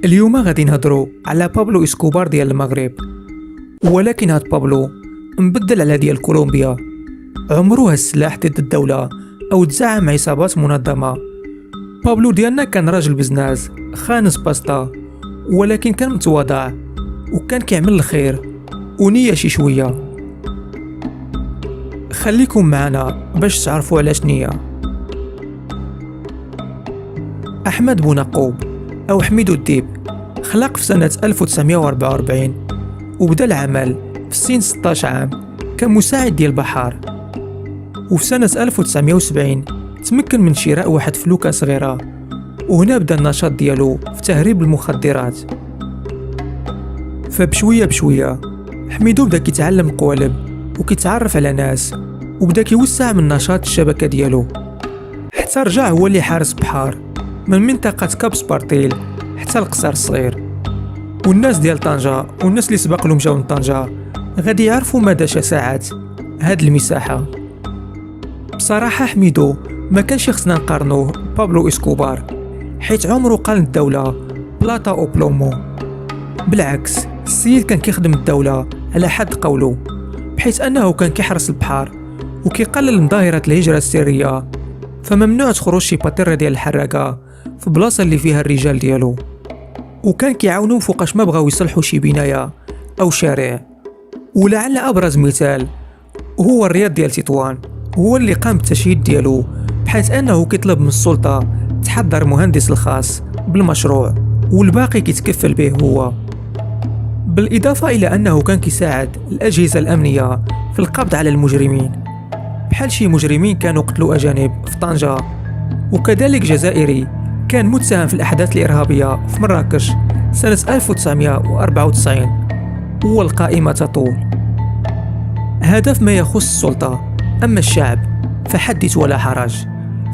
اليوم غادي نهضروا على بابلو اسكوبار ديال المغرب، ولكن هاد بابلو مبدل على ديال كولومبيا. عمره هز السلاح ضد الدولة او تزعم عصابات منظمة. بابلو ديالنا كان راجل بزناز خانس باستا، ولكن كان متواضع وكان كيعمل الخير ونية شي شوية. خليكم معنا باش تعرفوا علاش نية. أحمد بونقوب أو حميدو الديب خلق في سنة 1944 وبدأ العمل في سن 16 عام كمساعد ديال البحار، وفي سنة 1970 تمكن من شراء واحد فلوكة صغيرة، وهنا بدأ النشاط ديالو في تهريب المخدرات. فبشوية بشوية حميدو بدأ كيتعلم قوالب وكيتعرف على ناس، وبدأ كيوسع من نشاط الشبكة ديالو، حتى رجع هو اللي حارس بحار من منطقة كاب سبارتيل حتى القصر الصغير. والناس ديال طنجة والناس اللي سبق لهم جاو من طنجة غادي يعرفوا مدى شساعة هاد المساحة. بصراحة حميدو ما كانش خصنا نقارنوه بابلو اسكوبار، حيت عمره قال الدولة بلاطا او بلومو. بالعكس، السيد كان كيخدم الدولة على حد قوله، بحيث انه كان كيحرس البحار وكيقلل من ظاهرة الهجرة السرية. فممنوع تخرج شي باتيرة ديال الحراقة في بلاصة اللي فيها الرجال ديالو، وكان كيعاونو فوقاش ما بغاو يصلحوا شي بناية او شارع. ولعل ابرز مثال هو الرياض ديال تطوان، هو اللي قام بالتشييد ديالو، بحيث انه كيطلب من السلطة تحضر مهندس الخاص بالمشروع والباقي كيتكفل به هو. بالاضافة الى انه كان كيساعد الاجهزة الامنية في القبض على المجرمين، بحال شي مجرمين كانوا قتلوا اجانب في طنجة، وكذلك جزائري كان متهم في الاحداث الارهابية في مراكش سنة 1994. والقائمة تطول. هذا ما يخص السلطة. أما الشعب فحدث ولا حرج.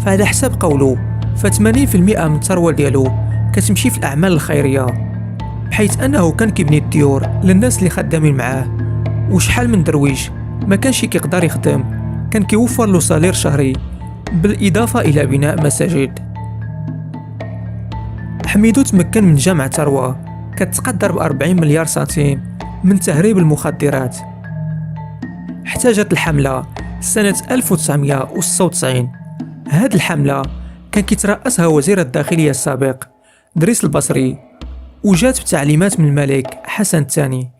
فعلى حساب قوله ف80% من الثروة ديالو كتمشي في الأعمال الخيرية، بحيث أنه كان كيبني الديور للناس اللي خدامين معاه. وشحال من درويش ما كانش كيقدر يخدم كان كيوفر له صالير شهري، بالإضافة إلى بناء مساجد. حميدو تمكن من جمع ثروة كتقدر ب40 مليار سنتيم من تهريب المخدرات. احتاجت الحملة سنة 1996. هاد الحملة كان كيترأسها وزير الداخلية السابق دريس البصري، وجات بتعليمات من الملك حسن الثاني،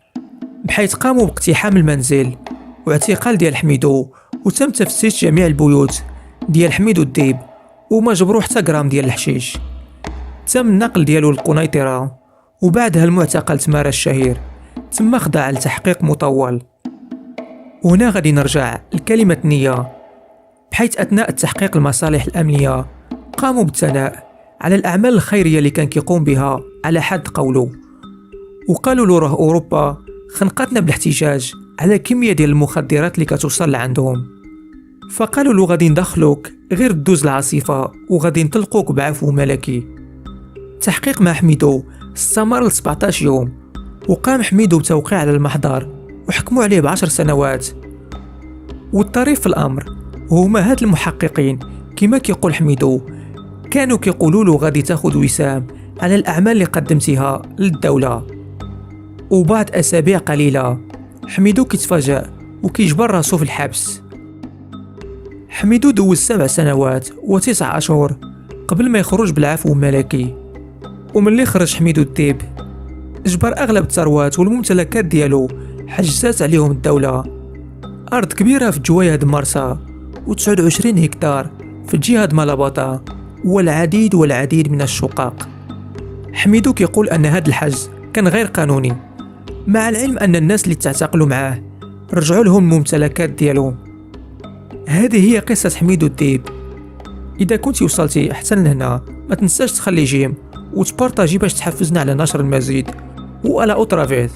بحيث قاموا باقتحام المنزل واعتقال ديال حميدو، وتم تفتيش جميع البيوت ديال حميدو الديب، وما جبروا حتى غرام ديال الحشيش. تم النقل ديالو للقنيطرة، وبعدها المعتقل تمارا الشهير تم خضع لتحقيق مطول. وهنا غادي نرجع لكلمة نية، بحيث أثناء التحقيق المصالح الأمنية قاموا بالثناء على الأعمال الخيرية اللي كان كيقوم بها على حد قوله، وقالوا له راه أوروبا خنقتنا بالاحتجاج على كمية ديال المخدرات اللي كتوصل لعندهم، فقالوا له غادي ندخلوك غير تدوز العاصفة وغادي نطلقوك بعفو ملكي. التحقيق مع حميدو استمر ل 17 يوم، وقام حميدو بتوقيع على المحضر وحكموا عليه ب10 سنوات. والطريف في الأمر هما هاد المحققين كما كيقول حميدو كانوا كيقولوا له غادي تاخد وسام على الأعمال اللي قدمتيها للدولة. وبعد أسابيع قليلة حميدو كيتفاجأ وكيجبر راسو في الحبس. حميدو دوز 7 سنوات و9 أشهر قبل ما يخرج بالعفو الملكي. وملي خرج حميدو الديب جبر أغلب الثروات والممتلكات ديالو حجزات عليهم الدولة، أرض كبيرة في جويهد مرسى و29 هكتار في جهة مالاباطا، والعديد والعديد من الشقق. حميدو كيقول أن هذا الحجز كان غير قانوني، مع العلم أن الناس اللي تعتقلوا معاه رجعوا لهم الممتلكات ديالهم. هذه هي قصة حميدو الديب. إذا كنت وصلتي حتى لهنا ما تنساش تخلي جيم وتبارطاجي باش تحفزنا على نشر المزيد. وعلى أوترافيت.